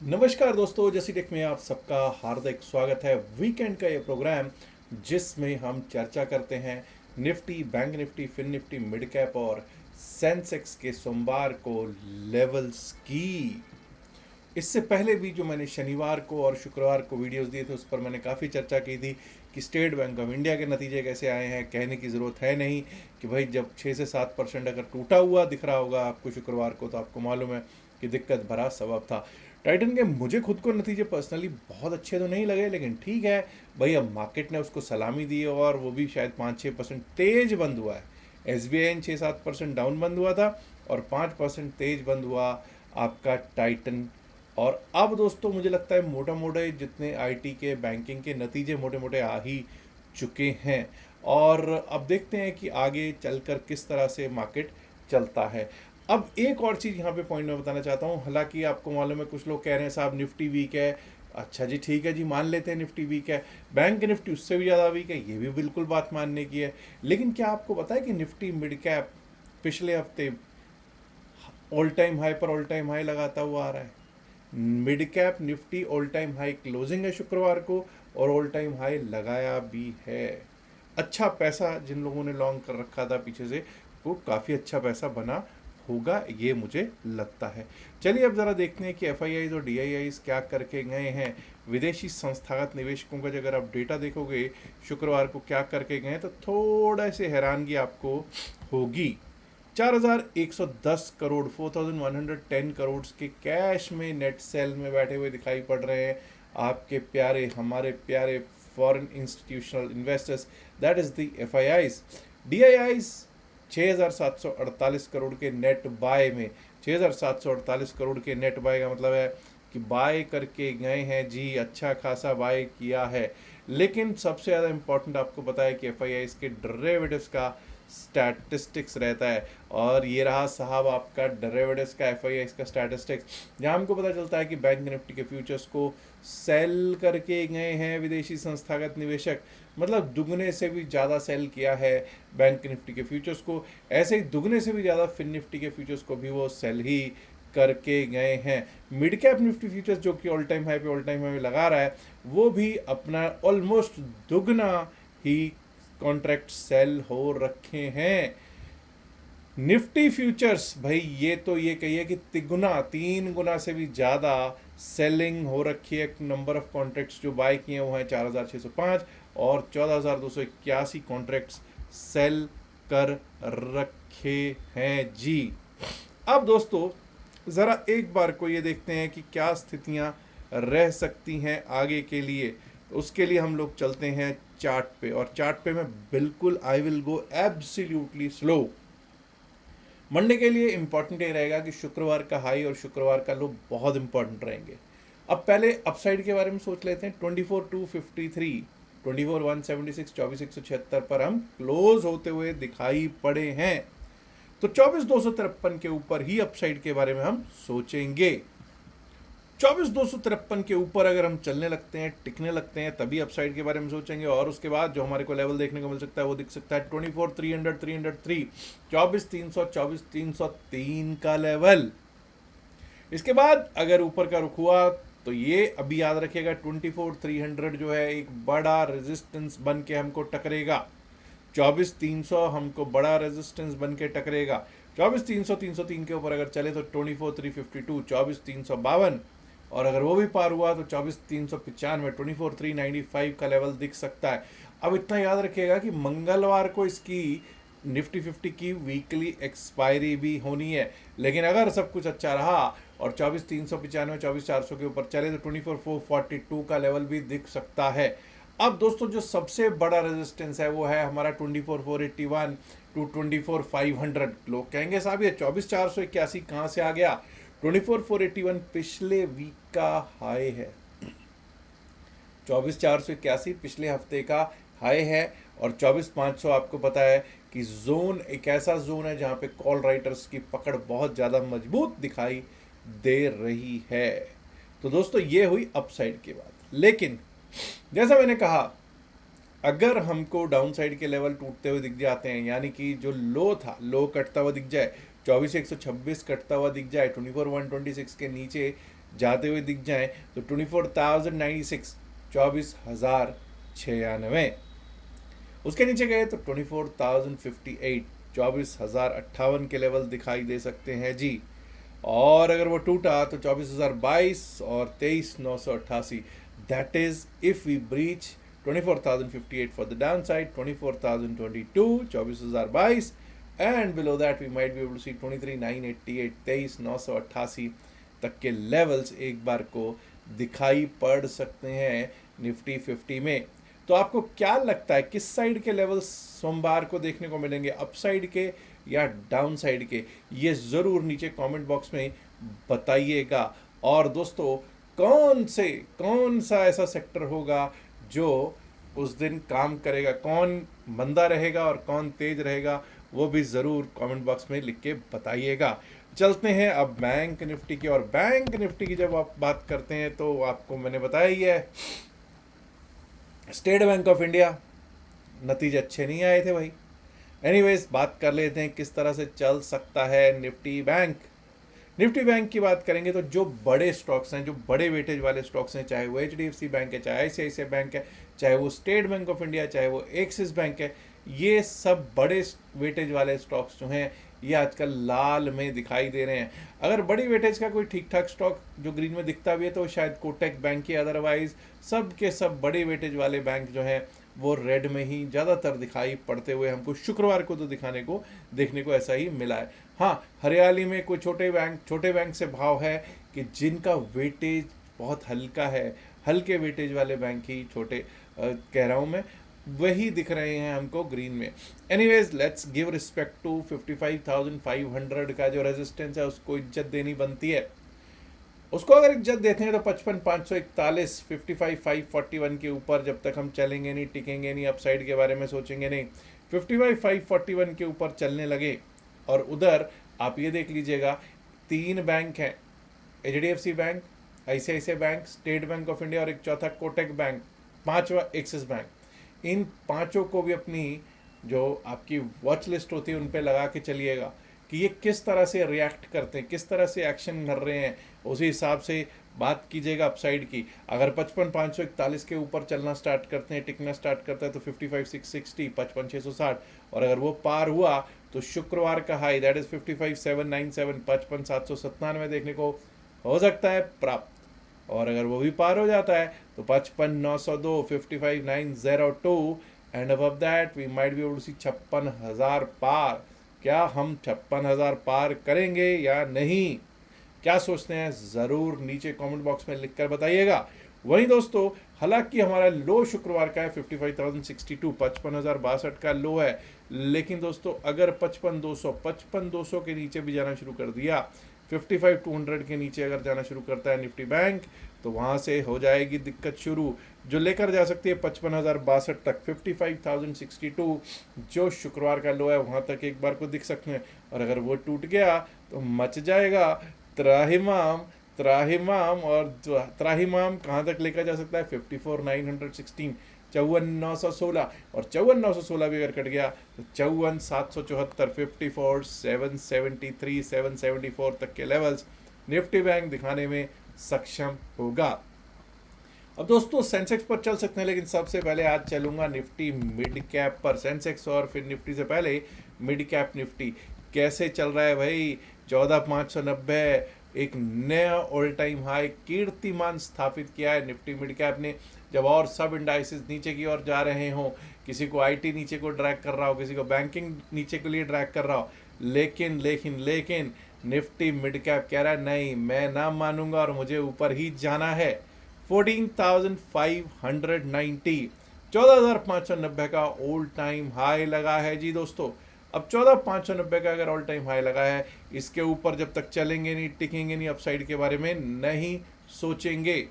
नमस्कार दोस्तों, जैसी टेक में आप सबका हार्दिक स्वागत है। वीकेंड का ये प्रोग्राम जिसमें हम चर्चा करते हैं Nifty, bank Nifty, fin Nifty, mid cap और सेंसेक्स के सोमवार को लेवल्स की। इससे पहले भी जो मैंने शनिवार को और शुक्रवार को वीडियोस दिए थे उस पर मैंने काफ़ी चर्चा की थी कि स्टेट बैंक ऑफ इंडिया के नतीजे कैसे आए हैं। कहने की ज़रूरत है नहीं कि भाई जब 6 से 7% अगर टूटा हुआ दिख रहा होगा आपको शुक्रवार को, तो आपको मालूम है कि दिक्कत भरा सबब था। टाइटन के मुझे खुद को नतीजे पर्सनली बहुत अच्छे तो नहीं लगे, लेकिन ठीक है भाई, अब मार्केट ने उसको सलामी दी और वो भी शायद 5-6% तेज बंद हुआ है। एस बी आई 6-7% डाउन बंद हुआ था और 5% तेज बंद हुआ आपका टाइटन। और अब दोस्तों मुझे लगता है मोटा मोटे जितने आईटी के, बैंकिंग के नतीजे मोटे मोटे आ ही चुके हैं और अब देखते हैं कि आगे चलकर किस तरह से मार्केट चलता है। अब एक और चीज़ यहाँ पे पॉइंट में बताना चाहता हूँ। हालांकि आपको मालूम है कुछ लोग कह रहे हैं साहब निफ्टी वीक है। अच्छा जी, ठीक है जी, मान लेते हैं निफ्टी वीक है। बैंक निफ्टी उससे भी ज़्यादा वीक है, ये भी बिल्कुल बात मानने की है। लेकिन क्या आपको पता है कि निफ्टी मिड कैप पिछले हफ्ते ऑल टाइम हाई पर ऑल टाइम हाई लगाता हुआ आ रहा है। Mid cap Nifty all time high closing है शुक्रवार को और ऑल टाइम हाई लगाया भी है। अच्छा पैसा जिन लोगों ने लॉन्ग कर रखा था पीछे से, वो काफ़ी अच्छा पैसा बना होगा, ये मुझे लगता है। चलिए अब ज़रा देखते हैं कि एफ आई आईज और डी आई आईज क्या करके गए हैं। विदेशी संस्थागत निवेशकों का अगर आप डेटा देखोगे शुक्रवार को क्या करके गए तो थोड़ा से हैरानगी आपको होगी। 4,110 करोड़ 4,110 करोड़ के कैश में नेट सेल में बैठे हुए दिखाई पड़ रहे हैं आपके प्यारे, हमारे प्यारे foreign institutional investors, that is the F I eyes. D I eyes 6,748 crore के नेट बाय में, 6,748 करोड़ के नेट बाय का मतलब है कि बाय करके गए हैं जी, अच्छा खासा बाय किया है। लेकिन सबसे ज़्यादा इंपॉर्टेंट आपको पता है कि एफ आई आईज के डेरिवेटिव्स का स्टैटिस्टिक्स रहता है और ये रहा साहब आपका डेरिवेटिव्स का एफ आई आई का स्टैटिस्टिक्स, जहाँ हमको पता चलता है कि बैंक निफ्टी के फ्यूचर्स को सेल करके गए हैं विदेशी संस्थागत निवेशक। मतलब दुगने से भी ज़्यादा सेल किया है बैंक निफ्टी के फ्यूचर्स को, ऐसे ही दुगने से भी ज़्यादा फिन निफ्टी के फ्यूचर्स को भी वो सेल ही करके गए हैं। मिड कैप निफ्टी फ्यूचर्स जो कि ऑल टाइम हाई पे ऑल टाइम हाई लगा रहा है, वो भी अपना ऑलमोस्ट दुगना ही कॉन्ट्रैक्ट सेल हो रखे हैं। निफ्टी फ्यूचर्स भाई ये तो ये कहिए कि तिगुना, 3 गुना से भी ज़्यादा सेलिंग हो रखी है। नंबर ऑफ कॉन्ट्रैक्ट्स जो बाय किए वो हैं 4,605 और 14,281 कॉन्ट्रैक्ट्स सेल कर रखे हैं जी। अब दोस्तों ज़रा एक बार को ये देखते हैं कि क्या स्थितियां रह सकती हैं आगे के लिए। तो उसके लिए हम लोग चलते हैं चार्ट पे, और चार्ट पे मैं बिल्कुल I will go absolutely slow. Monday के लिए इंपॉर्टेंट ये रहेगा कि शुक्रवार का हाई और शुक्रवार का लो बहुत इंपॉर्टेंट रहेंगे। अब पहले अपसाइड के बारे में सोच लेते हैं। 24,253, 24,176, 24,176 पर हम क्लोज होते हुए दिखाई पड़े हैं। तो 24,253 के ऊपर ही अपसाइड के बारे में हम सोचेंगे। 24,253 के ऊपर अगर हम चलने लगते हैं, टिकने लगते हैं, तभी अपसाइड के बारे में सोचेंगे। और उसके बाद जो हमारे को लेवल देखने को मिल सकता है वो दिख सकता है 24,300, 303, 24,300, 24,303 का लेवल। इसके बाद अगर ऊपर का रुख हुआ तो ये अभी याद रखिएगा 24,300 जो है एक बड़ा रेजिस्टेंस बन के हमको टकरेगा। 24,300 हमको बड़ा रेजिस्टेंस बन के टकरेगा। 24,300, 303 के ऊपर अगर चले तो 24,352, 24,352, और अगर वो भी पार हुआ तो 24,395, 24,395 का लेवल दिख सकता है। अब इतना याद रखिएगा कि मंगलवार को इसकी निफ्टी 50 की वीकली एक्सपायरी भी होनी है। लेकिन अगर सब कुछ अच्छा रहा और 24,395, 24,400 के ऊपर चले तो 24,442 का लेवल भी दिख सकता है। अब दोस्तों जो सबसे बड़ा रेजिस्टेंस है वो है हमारा 24,481 टू 24,500। लोग कहेंगे साहब ये 24,481 कहाँ से आ गया? 24,481 पिछले वीक का हाई है। 24,481 पिछले हफ्ते का हाई है और 24,500 आपको पता है कि जोन एक ऐसा जोन है जहां पे कॉल राइटर्स की पकड़ बहुत ज़्यादा मजबूत दिखाई दे रही है। तो दोस्तों ये हुई अपसाइड की बात। लेकिन जैसा मैंने कहा, अगर हमको डाउन साइड के लेवल टूटते हुए दिख जाते हैं, यानी कि जो लो था, लो कटता हुआ दिख जाए, 24,126 कटता हुआ दिख जाए, 24,126 के नीचे जाते हुए दिख जाएं तो 24,096, 24,096। उसके नीचे गए तो 24,058, 24,058 के लेवल दिखाई दे सकते हैं जी। और अगर वो टूटा तो 24,022 और 23,988। That is if we breach 24,058 for the downside, 24,022, 24,022, and below that we might be able to see 23,988, 23,988 तक के लेवल्स एक बार को दिखाई पड़ सकते हैं निफ्टी 50 में। तो आपको क्या लगता है किस साइड के लेवल्स सोमवार को देखने को मिलेंगे, अप साइड के या डाउन साइड के? ये ज़रूर नीचे कमेंट बॉक्स में बताइएगा। और दोस्तों कौन सा ऐसा सेक्टर होगा जो उस दिन काम करेगा, कौन मंदा रहेगा और कौन तेज रहेगा, वो भी ज़रूर कमेंट बॉक्स में लिख के बताइएगा। चलते हैं अब बैंक निफ्टी की। और बैंक निफ्टी की जब आप बात करते हैं तो आपको मैंने बताया ही है, स्टेट बैंक ऑफ इंडिया नतीजे अच्छे नहीं आए थे भाई। एनीवेज बात कर लेते हैं किस तरह से चल सकता है निफ्टी बैंक। निफ्टी बैंक की बात करेंगे तो जो बड़े स्टॉक्स हैं, जो बड़े वेटेज वाले स्टॉक्स हैं, चाहे वो HDFC बैंक है, चाहे ICICI बैंक है, चाहे वो स्टेट बैंक ऑफ इंडिया, चाहे वो एक्सिस बैंक है, ये सब बड़े वेटेज वाले स्टॉक्स जो हैं ये आजकल लाल में दिखाई दे रहे हैं। अगर बड़ी वेटेज का कोई ठीक ठाक स्टॉक जो ग्रीन में दिखता भी है तो शायद कोटक बैंक ही, अदरवाइज सब के सब बड़े वेटेज वाले बैंक जो हैं वो रेड में ही ज़्यादातर दिखाई पड़ते हुए हमको शुक्रवार को तो देखने को ऐसा ही मिला है। हाँ, हरियाली में कोई छोटे बैंक से भाव है कि जिनका वेटेज बहुत हल्का है, हल्के वेटेज वाले बैंक ही छोटे कह रहा हूँ मैं, वही दिख रहे हैं हमको ग्रीन में। Anyways let's give respect to 55,500 का जो रेजिस्टेंस है उसको इज्जत देनी बनती है। उसको अगर इज्जत देते हैं तो 55,541, 55,541 के ऊपर जब तक हम चलेंगे नहीं, टिकेंगे नहीं, अपसाइड के बारे में सोचेंगे नहीं, 55,541 के ऊपर चलने लगे। और उधर आप ये देख लीजिएगा 3 बैंक हैं, HDFC bank, ICICI bank, state bank of India और एक चौथा कोटक बैंक, 5वां एक्सिस बैंक। इन पांचों को भी अपनी जो आपकी वॉच लिस्ट होती है उन पे लगा के चलिएगा कि ये किस तरह से रिएक्ट करते हैं, किस तरह से एक्शन कर रहे हैं, उसी हिसाब से बात कीजिएगा अपसाइड की। अगर 55,541 के ऊपर चलना स्टार्ट करते हैं, टिकना स्टार्ट करता है तो 55,660, 55,660, और अगर वो पार हुआ तो शुक्रवार का हाई दैट इज 55,797, 55,797 देखने को हो सकता है प्राप्त। और अगर वो भी पार हो जाता है तो 55,902, 55,902, and above that we might be able to see 56,000 पार। क्या हम 56,000 पार करेंगे या नहीं, क्या सोचते हैं ज़रूर नीचे कमेंट बॉक्स में लिखकर बताइएगा। वहीं दोस्तों हालांकि हमारा लो शुक्रवार का है 55,062, 55,062 का लो है, लेकिन दोस्तों अगर 55,200 के नीचे भी जाना शुरू कर दिया, 55,200 के नीचे अगर जाना शुरू करता है निफ्टी बैंक तो वहाँ से हो जाएगी दिक्कत शुरू, जो लेकर जा सकती है 55,062 तक। 55,062 जो शुक्रवार का लो है वहाँ तक एक बार को दिख सकते हैं, और अगर वो टूट गया तो मच जाएगा त्राहिमाम। और त्राहिमाम कहाँ तक लेकर जा सकता है? 54,916, 54,916, और 54,916 भी अगर कट गया तो 54,774, 54,773, 774 तक के लेवल्स निफ्टी बैंक दिखाने में सक्षम होगा। अब दोस्तों सेंसेक्स पर चल सकते हैं, लेकिन सबसे पहले आज चलूंगा निफ्टी मिड कैप पर। सेंसेक्स और फिर निफ्टी से पहले मिड कैप निफ्टी कैसे चल रहा है भाई? 14,590 एक नया ऑल टाइम हाई कीर्तिमान स्थापित किया है निफ्टी मिड कैप ने। जब और सब इंडाइसेस नीचे की ओर जा रहे हों, किसी को आईटी नीचे को ड्रैग कर रहा हो, किसी को बैंकिंग नीचे के लिए ड्रैग कर रहा हो, लेकिन निफ्टी मिड कैप कह रहा है नहीं, मैं ना मानूंगा और मुझे ऊपर ही जाना है। 14,590, 14,590 का ऑल टाइम हाई लगा है जी दोस्तों। अब 14,590 का अगर ऑल टाइम हाई लगा है, इसके ऊपर जब तक चलेंगे नहीं, टिकेंगे नहीं, अपसाइड के बारे में नहीं सोचेंगे।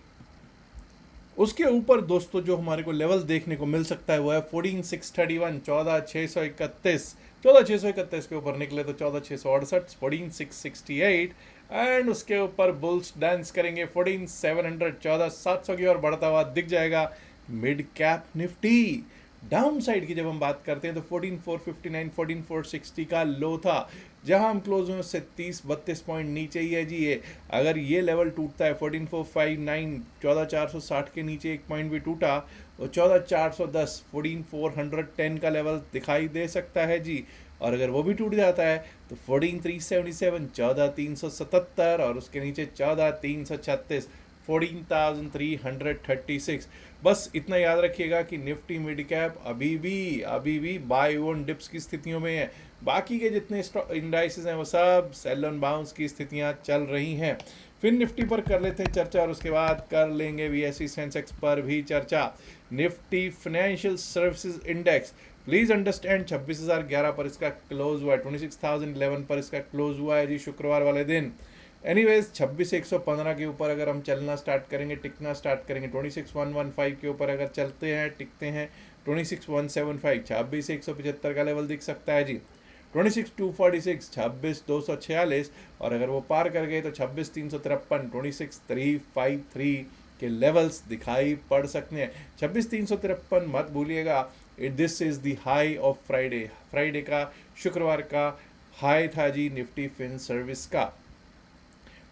उसके ऊपर दोस्तों जो हमारे को लेवल देखने को मिल सकता है वो है 14,631, 14,631, 14,631 के ऊपर निकले तो 14,668, 14,668, एंड उसके ऊपर बुल्स डांस करेंगे 14,700, 14,700 की ओर बढ़ता हुआ दिख जाएगा mid cap Nifty. Down side की जब हम बात करते हैं तो 14,459 14,460 का लो था, जहां हम क्लोज हुए उससे 30-32 पॉइंट नीचे ही है जी। ये अगर ये लेवल टूटता है 14,459 14,460 के नीचे एक पॉइंट भी टूटा तो 14,410 14,410 का लेवल दिखाई दे सकता है जी। और अगर वो भी टूट जाता है तो 14,377 14,377 और उसके नीचे 14,336 14,336। बस इतना याद रखिएगा कि निफ्टी मिड कैप अभी भी बाय ऑन डिप्स की स्थितियों में है। बाकी के जितने इंडाइसेस हैं वो सब सेल ऑन बाउंस की स्थितियां चल रही हैं। फिर निफ्टी पर कर लेते हैं चर्चा और उसके बाद कर लेंगे बीएसई सेंसेक्स पर भी चर्चा। Nifty financial services index, please understand 26,011 पर इसका क्लोज हुआ है, 26,011 पर इसका क्लोज हुआ है जी शुक्रवार वाले दिन। एनीवेज 26,115 के ऊपर अगर हम चलना स्टार्ट करेंगे, टिकना स्टार्ट करेंगे, 26,115 के ऊपर अगर चलते हैं टिकते हैं 26,175 26,175 का लेवल दिख सकता है जी। 26,246 26,246 और अगर वो पार कर गए तो 26,353 26,353 के लेवल्स दिखाई पड़ सकते हैं। 26,353 मत भूलिएगा, this is the high of Friday. Friday का, शुक्रवार का हाई था जी निफ्टी फिन सर्विस का।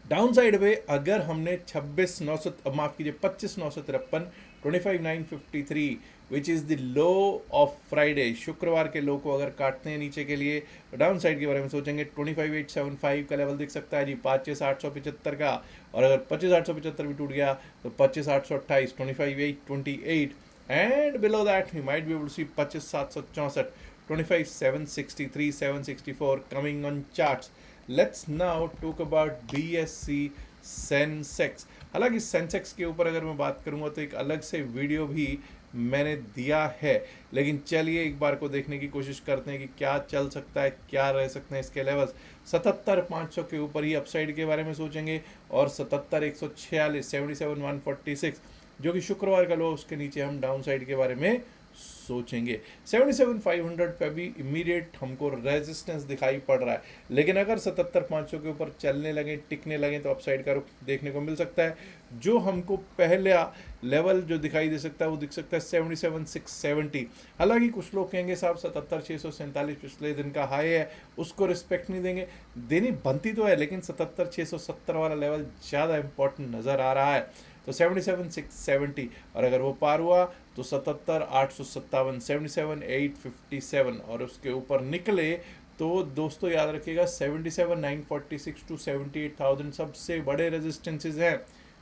डाउन साइड पे अगर हमने 25,953 25,953 which is the low of Friday, शुक्रवार के लो को अगर काटते हैं नीचे के लिए तो डाउन साइड के बारे में सोचेंगे 25,875 का लेवल दिख सकता है जी 25,875 का। और अगर 25,875 भी टूट गया तो 25,828 25,828 and below that we might be able to see 25,764 25,763 764 coming on charts. Let's now talk about BSE Sensex. हालांकि सेंसेक्स के ऊपर अगर मैं बात करूंगा तो एक अलग से वीडियो भी मैंने दिया है, लेकिन चलिए एक बार को देखने की कोशिश करते हैं कि क्या चल सकता है, क्या रह सकते हैं इसके लेवल्स। 77,500 के ऊपर ही अपसाइड के बारे में सोचेंगे और 77,146 77,146 जो कि शुक्रवार का लो, उसके नीचे हम डाउन साइड के बारे में सोचेंगे। 77,500 पे भी इमीडिएट हमको रेजिस्टेंस दिखाई पड़ रहा है, लेकिन अगर 77,500 के ऊपर चलने लगे, टिकने लगे तो अपसाइड का रुख देखने को मिल सकता है। जो हमको पहला लेवल जो दिखाई दे सकता है वो दिख सकता है 77,670। हालांकि कुछ लोग कहेंगे साहब 77,647 पिछले दिन का हाई है, उसको रिस्पेक्ट नहीं देंगे, देनी बनती तो है, लेकिन 77,670 वाला लेवल ज़्यादा इंपॉर्टेंट नज़र आ रहा है। तो 77,670 और अगर वो पार हुआ तो 77,857 77,857 और उसके ऊपर निकले तो दोस्तों याद रखिएगा 77,946 टू 78,000 सबसे बड़े रेजिस्टेंसेस हैं।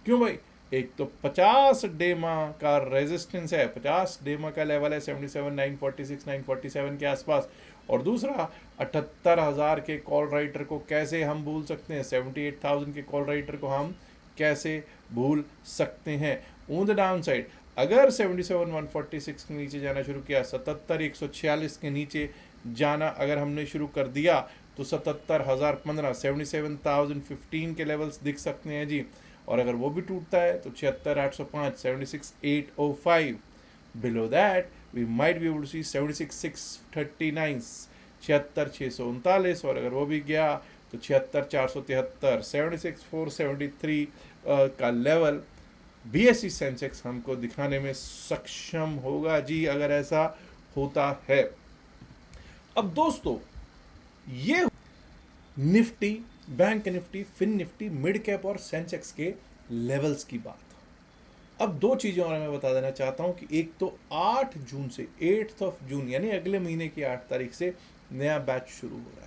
क्यों भाई? एक तो 50 डेमा का रेजिस्टेंस है, 50 डेमा का लेवल है 77,946 947 के आसपास, और दूसरा 78,000 के कॉल राइटर को कैसे हम भूल सकते हैं, 78,000 के कॉल राइटर को हम कैसे भूल सकते हैं। ऑन द डाउन साइड अगर 77,146 के नीचे जाना शुरू किया, 77,146 के नीचे जाना अगर हमने शुरू कर दिया तो 77,015 77,015 के लेवल्स दिख सकते हैं जी। और अगर वो भी टूटता है तो 76,805 76,805। Below that we might be able to see 76,639 76,639 और अगर वो भी गया तो 76,473 76,473 का लेवल BSE सेंसेक्स हमको दिखाने में सक्षम होगा जी, अगर ऐसा होता है। अब दोस्तों ये Nifty, bank Nifty, fin Nifty, mid cap और सेंसेक्स के लेवल्स की बात। अब दो चीज़ें और मैं बता देना चाहता हूं कि एक तो 8 जून से 8 जून यानी अगले महीने की 8 तारीख से नया बैच शुरू हो रहा है।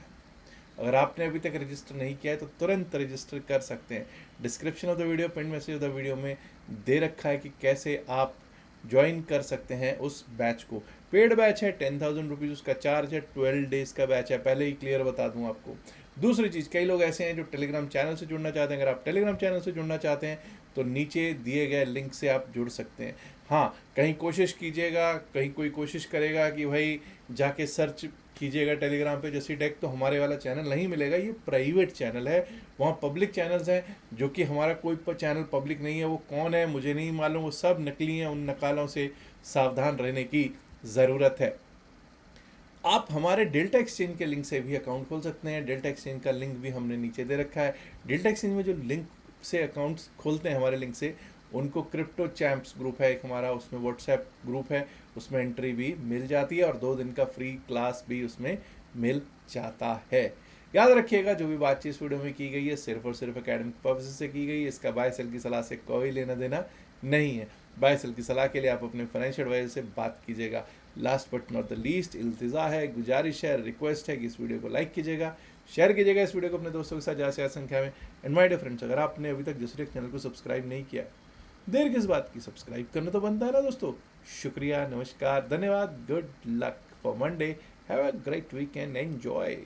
अगर आपने अभी तक रजिस्टर नहीं किया है तो तुरंत रजिस्टर कर सकते हैं। Description of the video, pin message of the video में दे रखा है कि कैसे आप ज्वाइन कर सकते हैं उस बैच को। पेड बैच है, 10,000 रुपीज़ उसका चार्ज है, 12 डेज का बैच है, पहले ही क्लियर बता दूं आपको। दूसरी चीज़, कई लोग ऐसे हैं जो टेलीग्राम चैनल से जुड़ना चाहते हैं। अगर आप टेलीग्राम चैनल से जुड़ना चाहते हैं तो नीचे दिए गए लिंक से आप जुड़ सकते हैं। हाँ, कहीं कोशिश कीजिएगा, कहीं कोई कोशिश करेगा कि भाई जाके सर्च कीजिएगा टेलीग्राम पे जैसी टेक, तो हमारे वाला चैनल नहीं मिलेगा। ये प्राइवेट चैनल है, वहाँ पब्लिक चैनल्स हैं, जो कि हमारा कोई चैनल पब्लिक नहीं है। वो कौन है मुझे नहीं मालूम, वो सब नकली हैं, उन नकालों से सावधान रहने की ज़रूरत है। आप हमारे डेल्टा एक्सचेंज के लिंक से भी अकाउंट खोल सकते हैं। डेल्टा एक्सचेंज का लिंक भी हमने नीचे दे रखा है। डेल्टा एक्सचेंज में जो लिंक से अकाउंट्स खोलते हैं हमारे लिंक से, उनको क्रिप्टो चैम्प्स ग्रुप है एक हमारा, उसमें व्हाट्सएप ग्रुप है, उसमें एंट्री भी मिल जाती है और 2 दिन का फ्री क्लास भी उसमें मिल जाता है। याद रखिएगा जो भी बातचीत इस वीडियो में की गई है सिर्फ और सिर्फ एकेडमिक पर्पज से की गई है, इसका बाय सेल की सलाह से कोई लेना देना नहीं है। बाय सेल की सलाह के लिए आप अपने फाइनेंशियल एडवाइजर से बात कीजिएगा। Last but not the least इल्तिजा है, गुजारिश है, रिक्वेस्ट है कि इस वीडियो को लाइक कीजिएगा, शेयर कीजिएगा इस वीडियो को अपने दोस्तों के साथ ज़्यादा से ज़्यादा संख्या में। एंड माय डियर फ्रेंड्स, अगर आपने अभी तक जसर चैनल को सब्सक्राइब नहीं किया, देर किस बात की, सब्सक्राइब करना तो बनता है ना दोस्तों। शुक्रिया, नमस्कार, धन्यवाद, good luck for Monday, have a great weekend, enjoy.